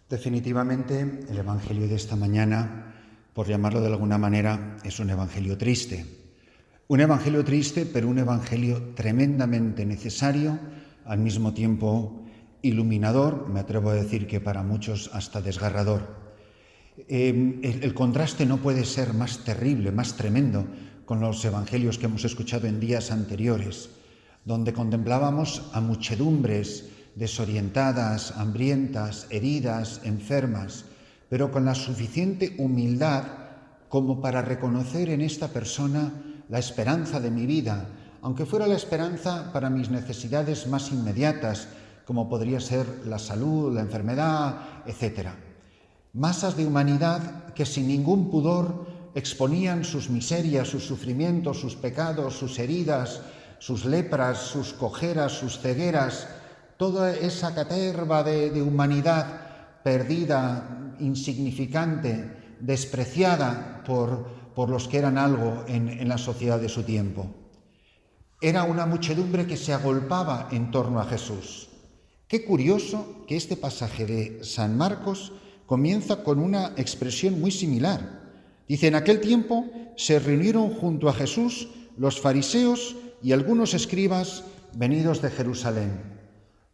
Definitivamente, el Evangelio de esta mañana, por llamarlo de alguna manera, es un Evangelio triste. Un Evangelio triste, pero un Evangelio tremendamente necesario, al mismo tiempo iluminador, me atrevo a decir que para muchos hasta desgarrador. El contraste no puede ser más terrible, más tremendo, con los Evangelios que hemos escuchado en días anteriores, donde contemplábamos a muchedumbres desorientadas, hambrientas, heridas, enfermas, pero con la suficiente humildad como para reconocer en esta persona la esperanza de mi vida, aunque fuera la esperanza para mis necesidades más inmediatas, como podría ser la salud, la enfermedad, etc. Masas de humanidad que sin ningún pudor exponían sus miserias, sus sufrimientos, sus pecados, sus heridas, sus lepras, sus cojeras, sus cegueras, toda esa caterva de humanidad perdida, insignificante, despreciada por los que eran algo en la sociedad de su tiempo. Era una muchedumbre que se agolpaba en torno a Jesús. Qué curioso que este pasaje de San Marcos comienza con una expresión muy similar. Dice, en aquel tiempo se reunieron junto a Jesús los fariseos y algunos escribas venidos de Jerusalén.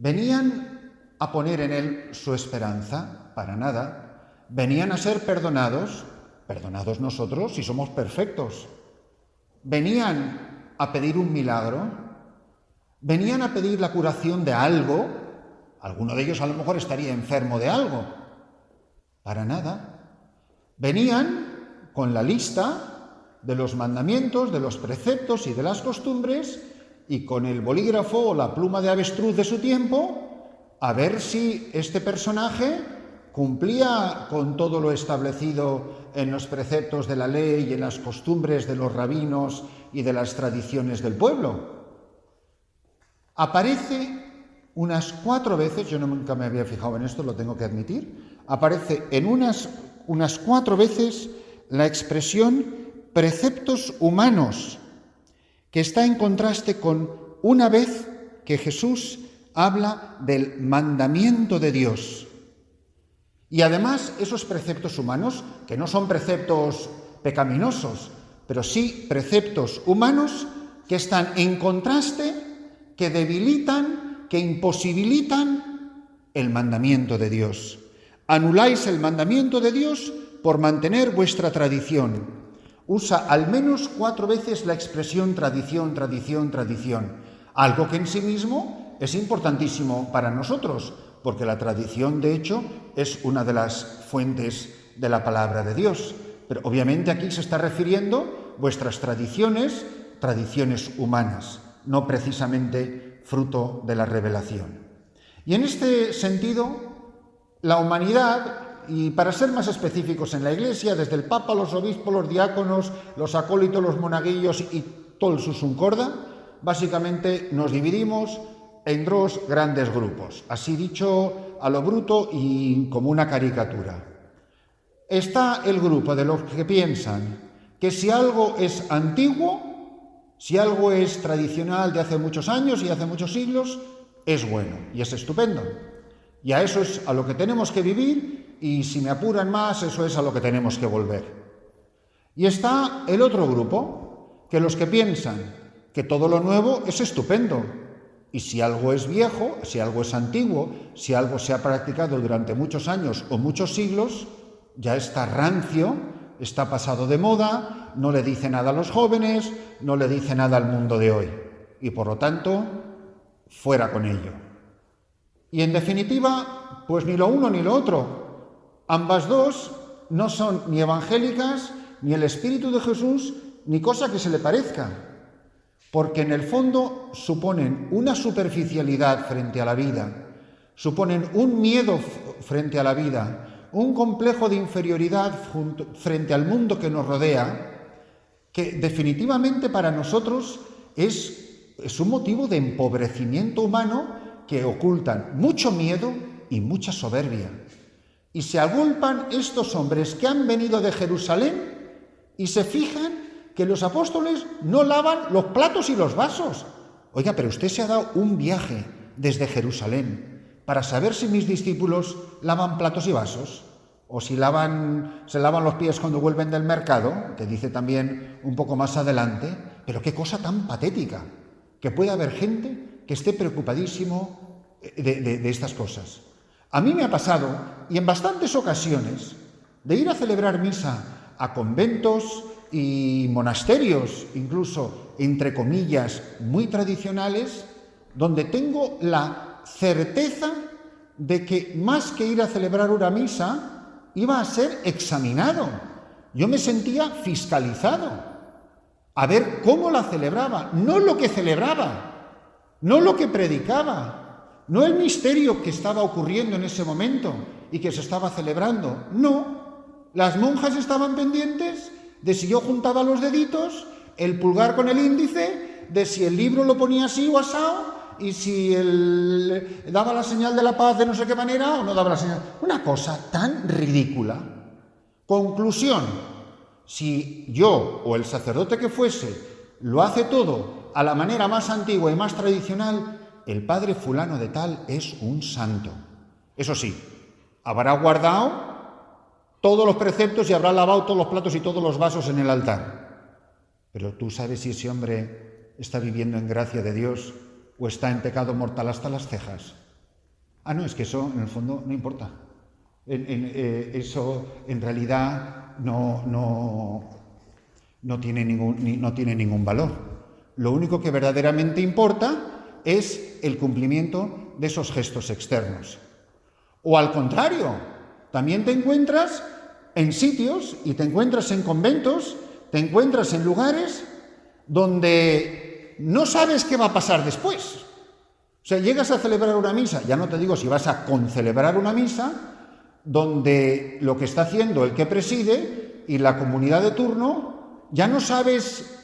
¿Venían a poner en él su esperanza? Para nada. ¿Venían a ser perdonados? Perdonados nosotros si somos perfectos. ¿Venían a pedir un milagro? ¿Venían a pedir la curación de algo? Alguno de ellos a lo mejor estaría enfermo de algo. Para nada. Venían con la lista de los mandamientos, de los preceptos y de las costumbres y con el bolígrafo o la pluma de avestruz de su tiempo a ver si este personaje cumplía con todo lo establecido en los preceptos de la ley y en las costumbres de los rabinos y de las tradiciones del pueblo. Aparece unas 4 veces, yo nunca me había fijado en esto, lo tengo que admitir, aparece en unas 4 veces la expresión preceptos humanos, que está en contraste con una vez que Jesús habla del mandamiento de Dios. Y además esos preceptos humanos, que no son preceptos pecaminosos, pero sí preceptos humanos que están en contraste, que debilitan, que imposibilitan el mandamiento de Dios. Anuláis el mandamiento de Dios por mantener vuestra tradición. Usa al menos 4 veces la expresión tradición, tradición, tradición, algo que en sí mismo es importantísimo para nosotros, porque la tradición, de hecho, es una de las fuentes de la palabra de Dios. Pero obviamente aquí se está refiriendo vuestras tradiciones, tradiciones humanas, no precisamente fruto de la revelación. Y en este sentido, la humanidad, y para ser más específicos en la Iglesia, desde el Papa, los obispos, los diáconos, los acólitos, los monaguillos y todo el susum corda, básicamente nos dividimos en 2 grandes grupos, así dicho a lo bruto y como una caricatura. Está el grupo de los que piensan que si algo es antiguo, si algo es tradicional de hace muchos años y hace muchos siglos, es bueno y es estupendo. Y a eso es a lo que tenemos que vivir y, si me apuran más, eso es a lo que tenemos que volver. Y está el otro grupo, que los que piensan que todo lo nuevo es estupendo. Y si algo es viejo, si algo es antiguo, si algo se ha practicado durante muchos años o muchos siglos, ya está rancio, está pasado de moda, no le dice nada a los jóvenes, no le dice nada al mundo de hoy. Y por lo tanto, fuera con ello. Y en definitiva, pues ni lo uno ni lo otro. Ambas dos no son ni evangélicas, ni el Espíritu de Jesús, ni cosa que se le parezca, porque en el fondo suponen una superficialidad frente a la vida, suponen un miedo frente a la vida, un complejo de inferioridad frente al mundo que nos rodea, que definitivamente para nosotros es un motivo de empobrecimiento humano que ocultan mucho miedo y mucha soberbia. Y se agolpan estos hombres que han venido de Jerusalén y se fijan que los apóstoles no lavan los platos y los vasos. Oiga, pero usted se ha dado un viaje desde Jerusalén para saber si mis discípulos lavan platos y vasos o si se lavan los pies cuando vuelven del mercado, que dice también un poco más adelante. Pero qué cosa tan patética, que pueda haber gente que esté preocupadísimo de estas cosas. A mí me ha pasado, y en bastantes ocasiones, de ir a celebrar misa a conventos y monasterios, incluso, entre comillas, muy tradicionales, donde tengo la certeza de que más que ir a celebrar una misa, iba a ser examinado. Yo me sentía fiscalizado a ver cómo la celebraba, no lo que celebraba, no lo que predicaba, no el misterio que estaba ocurriendo en ese momento y que se estaba celebrando. No, las monjas estaban pendientes de si yo juntaba los deditos, el pulgar con el índice, de si el libro lo ponía así o asao, y si él daba la señal de la paz de no sé qué manera o no daba la señal. Una cosa tan ridícula. Conclusión: si yo o el sacerdote que fuese lo hace todo a la manera más antigua y más tradicional, el padre fulano de tal es un santo. Eso sí, habrá guardado todos los preceptos y habrá lavado todos los platos y todos los vasos en el altar. Pero tú sabes si ese hombre está viviendo en gracia de Dios o está en pecado mortal hasta las cejas. No, es que eso en el fondo no importa. Eso en realidad no tiene ningún valor. Lo único que verdaderamente importa es el cumplimiento de esos gestos externos. O al contrario, también te encuentras en sitios y te encuentras en conventos, te encuentras en lugares donde no sabes qué va a pasar después. O sea, llegas a celebrar una misa, ya no te digo si vas a concelebrar una misa, donde lo que está haciendo el que preside y la comunidad de turno, ya no sabes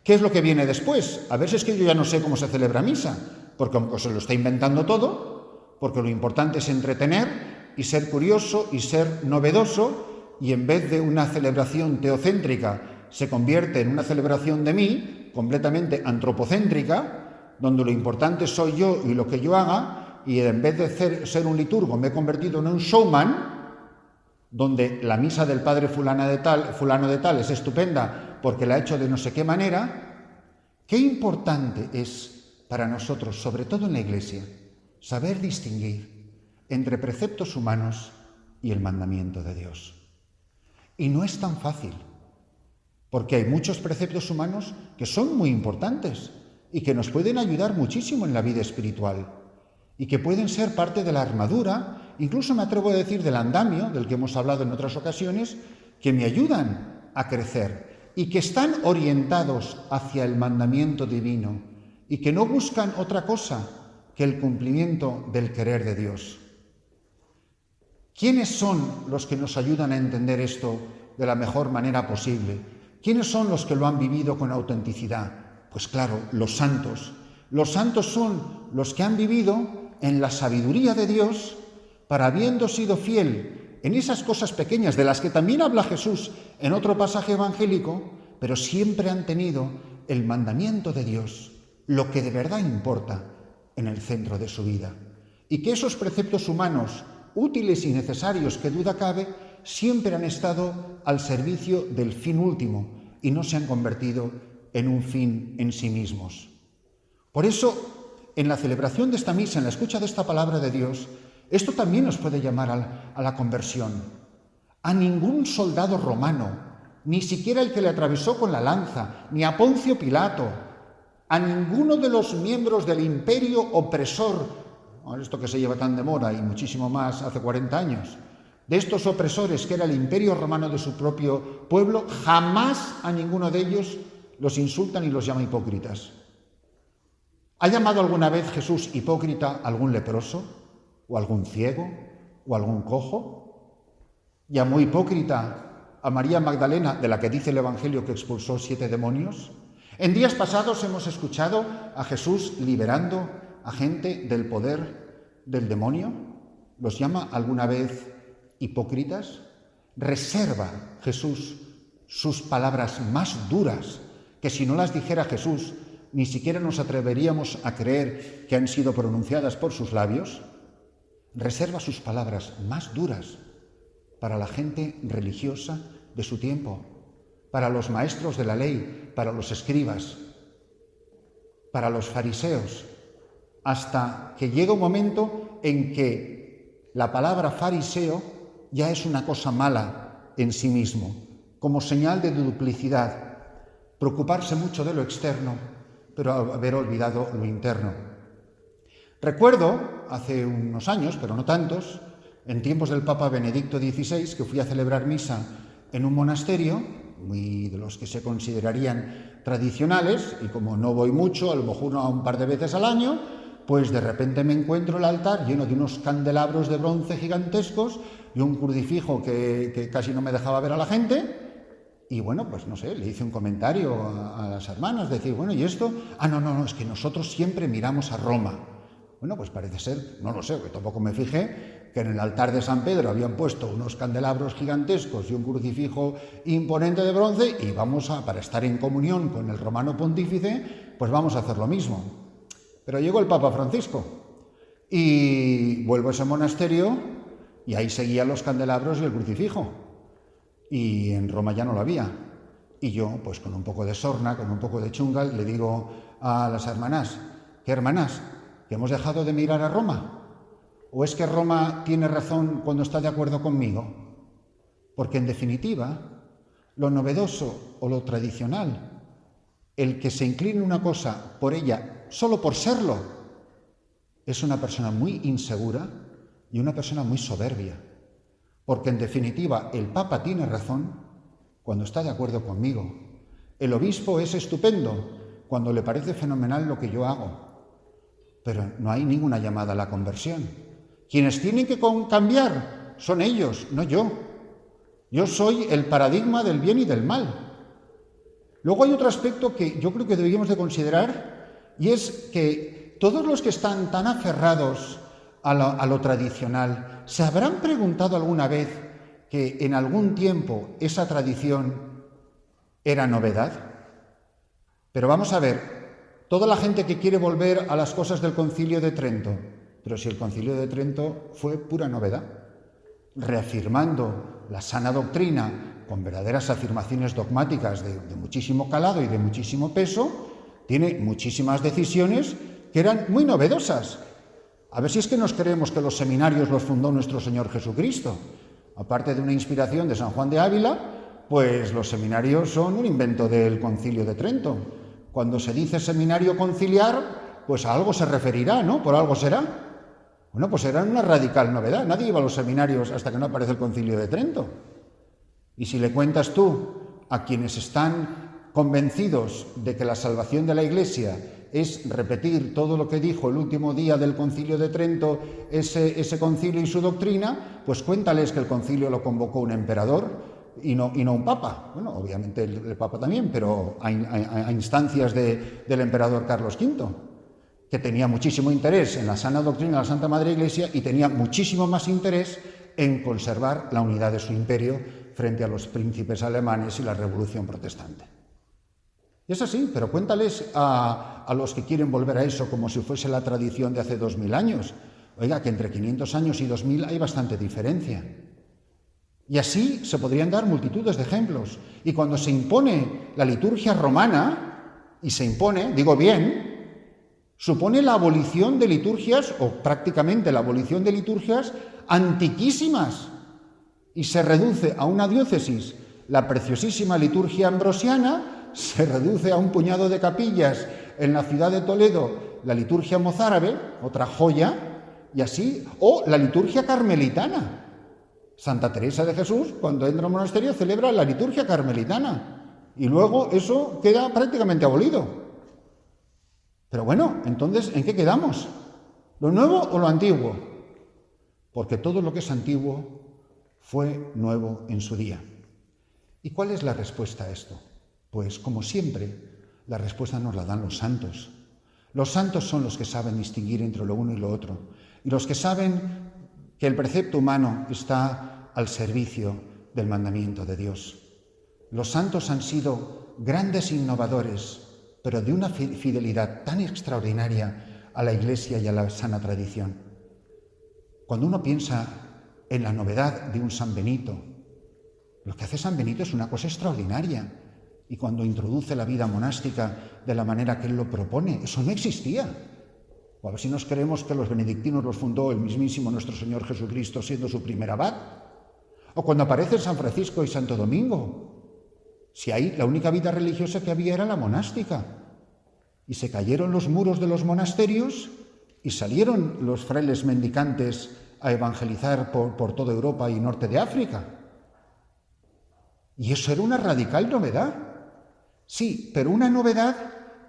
qué es lo que viene después. A veces es que yo ya no sé cómo se celebra misa, porque se lo está inventando todo, porque lo importante es entretener y ser curioso y ser novedoso, y en vez de una celebración teocéntrica se convierte en una celebración de mí, completamente antropocéntrica, donde lo importante soy yo y lo que yo haga, y en vez de ser un liturgo me he convertido en un showman, donde la misa del padre fulano de tal es estupenda porque la ha hecho de no sé qué manera. Qué importante es para nosotros, sobre todo en la Iglesia, saber distinguir entre preceptos humanos y el mandamiento de Dios. Y no es tan fácil, porque hay muchos preceptos humanos que son muy importantes y que nos pueden ayudar muchísimo en la vida espiritual y que pueden ser parte de la armadura, incluso me atrevo a decir del andamio, del que hemos hablado en otras ocasiones, que me ayudan a crecer y que están orientados hacia el mandamiento divino y que no buscan otra cosa que el cumplimiento del querer de Dios. ¿Quiénes son los que nos ayudan a entender esto de la mejor manera posible? ¿Quiénes son los que lo han vivido con autenticidad? Pues claro, los santos. Los santos son los que han vivido en la sabiduría de Dios para, habiendo sido fiel en esas cosas pequeñas de las que también habla Jesús en otro pasaje evangélico, pero siempre han tenido el mandamiento de Dios, lo que de verdad importa, en el centro de su vida. Y que esos preceptos humanos, útiles y necesarios, que duda cabe, siempre han estado al servicio del fin último y no se han convertido en un fin en sí mismos. Por eso, en la celebración de esta misa, en la escucha de esta palabra de Dios, esto también nos puede llamar a la conversión. A ningún soldado romano, ni siquiera el que le atravesó con la lanza, ni a Poncio Pilato, a ninguno de los miembros del imperio opresor, esto que se lleva tan de moda y muchísimo más hace 40 años, de estos opresores que era el imperio romano de su propio pueblo, jamás a ninguno de ellos los insultan y los llama hipócritas. ¿Ha llamado alguna vez Jesús hipócrita a algún leproso, o algún ciego, o algún cojo? ¿Llamó hipócrita a María Magdalena, de la que dice el Evangelio que expulsó 7 demonios? En días pasados hemos escuchado a Jesús liberando a gente del poder del demonio. ¿Los llama alguna vez hipócritas? Reserva Jesús sus palabras más duras, que si no las dijera Jesús, ni siquiera nos atreveríamos a creer que han sido pronunciadas por sus labios. reserva sus palabras más duras para la gente religiosa de su tiempo, para los maestros de la ley, para los escribas, para los fariseos, hasta que llega un momento en que la palabra fariseo ya es una cosa mala en sí mismo, como señal de duplicidad, preocuparse mucho de lo externo, pero haber olvidado lo interno. Recuerdo, hace unos años, pero no tantos, en tiempos del Papa Benedicto XVI, que fui a celebrar misa en un monasterio, muy de los que se considerarían tradicionales, y como no voy mucho, a lo mejor un par de veces al año, pues de repente me encuentro el altar lleno de unos candelabros de bronce gigantescos y un crucifijo que casi no me dejaba ver a la gente. Y bueno, pues no sé, le hice un comentario a las hermanas, decir, bueno, ¿y esto? No, es que nosotros siempre miramos a Roma. Bueno, pues parece ser, no lo sé, que tampoco me fijé, que en el altar de San Pedro habían puesto unos candelabros gigantescos y un crucifijo imponente de bronce y para estar en comunión con el romano pontífice, pues vamos a hacer lo mismo. Pero llegó el Papa Francisco y vuelvo a ese monasterio y ahí seguían los candelabros y el crucifijo. Y en Roma ya no lo había. Y yo, pues con un poco de sorna, con un poco de chungal, le digo a las hermanas, ¿qué hermanas? ¿Que hemos dejado de mirar a Roma? ¿O es que Roma tiene razón cuando está de acuerdo conmigo? Porque en definitiva, lo novedoso o lo tradicional, el que se incline una cosa por ella solo por serlo, es una persona muy insegura y una persona muy soberbia. Porque en definitiva el Papa tiene razón cuando está de acuerdo conmigo. El obispo es estupendo cuando le parece fenomenal lo que yo hago. Pero no hay ninguna llamada a la conversión. Quienes tienen que cambiar son ellos, no yo. Yo soy el paradigma del bien y del mal. Luego hay otro aspecto que yo creo que deberíamos de considerar y es que todos los que están tan aferrados a lo tradicional, ¿se habrán preguntado alguna vez que en algún tiempo esa tradición era novedad? Pero vamos a ver, toda la gente que quiere volver a las cosas del Concilio de Trento, pero si el Concilio de Trento fue pura novedad, reafirmando la sana doctrina con verdaderas afirmaciones dogmáticas de muchísimo calado y de muchísimo peso, tiene muchísimas decisiones que eran muy novedosas. A ver si es que nos creemos que los seminarios los fundó nuestro Señor Jesucristo. Aparte de una inspiración de San Juan de Ávila, pues los seminarios son un invento del Concilio de Trento. Cuando se dice seminario conciliar, pues a algo se referirá, ¿no? Por algo será. Bueno, pues era una radical novedad. Nadie iba a los seminarios hasta que no aparece el Concilio de Trento. Y si le cuentas tú a quienes están convencidos de que la salvación de la Iglesia es repetir todo lo que dijo el último día del Concilio de Trento, ese concilio y su doctrina, pues cuéntales que el concilio lo convocó un emperador y no un papa. Bueno, obviamente el papa también, pero a instancias del emperador Carlos V, que tenía muchísimo interés en la sana doctrina de la Santa Madre Iglesia y tenía muchísimo más interés en conservar la unidad de su imperio frente a los príncipes alemanes y la Revolución Protestante. Y es así, pero cuéntales a los que quieren volver a eso como si fuese la tradición de hace 2000 años. Oiga, que entre 500 años y 2000 hay bastante diferencia. Y así se podrían dar multitudes de ejemplos. Y cuando se impone la liturgia romana, y se impone, digo bien, supone la abolición de liturgias, o prácticamente la abolición de liturgias antiquísimas, y se reduce a una diócesis la preciosísima liturgia ambrosiana, se reduce a un puñado de capillas en la ciudad de Toledo la liturgia mozárabe, otra joya, y así, o la liturgia carmelitana. Santa Teresa de Jesús, cuando entra al monasterio, celebra la liturgia carmelitana, y luego eso queda prácticamente abolido. Pero bueno, entonces, ¿en qué quedamos? ¿Lo nuevo o lo antiguo? Porque todo lo que es antiguo fue nuevo en su día. ¿Y cuál es la respuesta a esto? Pues, como siempre, la respuesta nos la dan los santos. Los santos son los que saben distinguir entre lo uno y lo otro, y los que saben que el precepto humano está al servicio del mandamiento de Dios. Los santos han sido grandes innovadores, pero de una fidelidad tan extraordinaria a la Iglesia y a la sana tradición. Cuando uno piensa en la novedad de un San Benito, lo que hace San Benito es una cosa extraordinaria. Y cuando introduce la vida monástica de la manera que él lo propone, eso no existía. O a ver si nos creemos que los benedictinos los fundó el mismísimo nuestro Señor Jesucristo siendo su primer abad. O cuando aparecen San Francisco y Santo Domingo. Si ahí la única vida religiosa que había era la monástica. Y se cayeron los muros de los monasterios y salieron los frailes mendicantes a evangelizar por toda Europa y norte de África. Y eso era una radical novedad. Sí, pero una novedad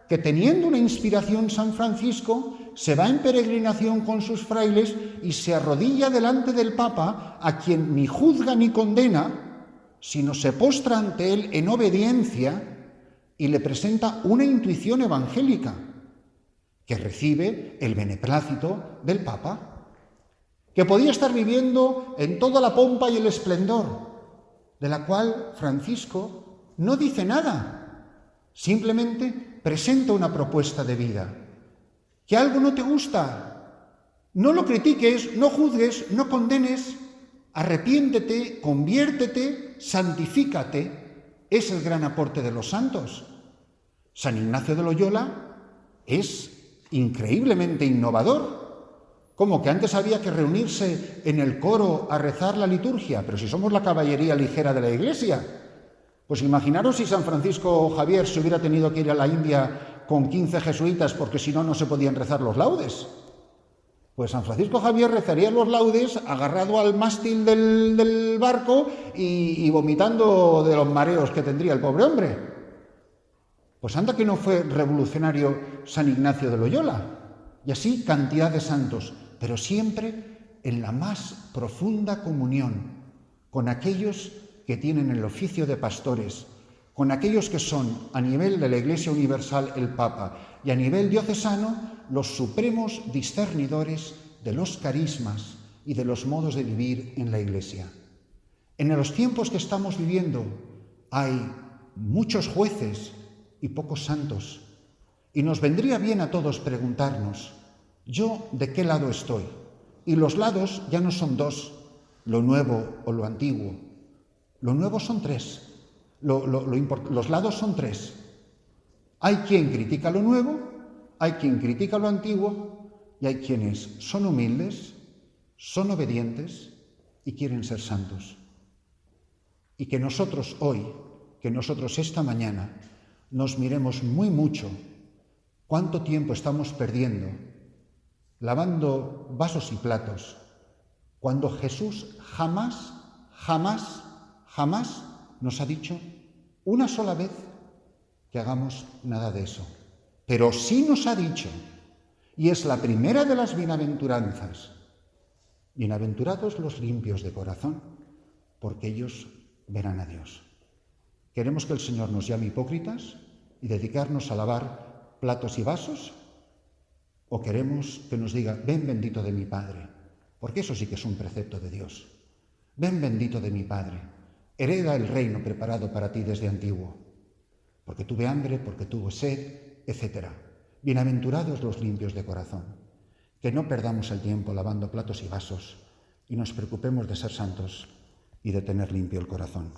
que teniendo una inspiración San Francisco se va en peregrinación con sus frailes y se arrodilla delante del Papa, a quien ni juzga ni condena, sino se postra ante él en obediencia y le presenta una intuición evangélica que recibe el beneplácito del Papa, que podía estar viviendo en toda la pompa y el esplendor, de la cual Francisco no dice nada, simplemente presenta una propuesta de vida. ¿Que algo no te gusta? No lo critiques, no juzgues, no condenes, arrepiéntete, conviértete, santifícate. Es el gran aporte de los santos. San Ignacio de Loyola es increíblemente innovador. ¿Cómo? Que antes había que reunirse en el coro a rezar la liturgia, pero si somos la caballería ligera de la Iglesia. Pues imaginaros si San Francisco Javier se hubiera tenido que ir a la India con 15 jesuitas porque si no, no se podían rezar los laudes. Pues San Francisco Javier rezaría los laudes agarrado al mástil del barco y vomitando de los mareos que tendría el pobre hombre. Pues anda que no fue revolucionario San Ignacio de Loyola. Y así cantidad de santos, pero siempre en la más profunda comunión con aquellos que tienen el oficio de pastores, con aquellos que son a nivel de la Iglesia Universal el Papa y a nivel diocesano los supremos discernidores de los carismas y de los modos de vivir en la Iglesia. En los tiempos que estamos viviendo hay muchos jueces y pocos santos, y nos vendría bien a todos preguntarnos, ¿yo de qué lado estoy? Y los lados ya no son dos, lo nuevo o lo antiguo. Lo nuevo son tres, los lados son tres. Hay quien critica lo nuevo, hay quien critica lo antiguo y hay quienes son humildes, son obedientes y quieren ser santos. Y que nosotros hoy, que nosotros esta mañana, nos miremos muy mucho cuánto tiempo estamos perdiendo lavando vasos y platos, cuando Jesús jamás nos ha dicho una sola vez que hagamos nada de eso. Pero sí nos ha dicho, y es la primera de las bienaventuranzas, bienaventurados los limpios de corazón, porque ellos verán a Dios. ¿Queremos que el Señor nos llame hipócritas y dedicarnos a lavar platos y vasos? ¿O queremos que nos diga, ven bendito de mi Padre? Porque eso sí que es un precepto de Dios. Ven bendito de mi Padre, hereda el reino preparado para ti desde antiguo, porque tuve hambre, porque tuve sed, etc. Bienaventurados los limpios de corazón. Que no perdamos el tiempo lavando platos y vasos y nos preocupemos de ser santos y de tener limpio el corazón.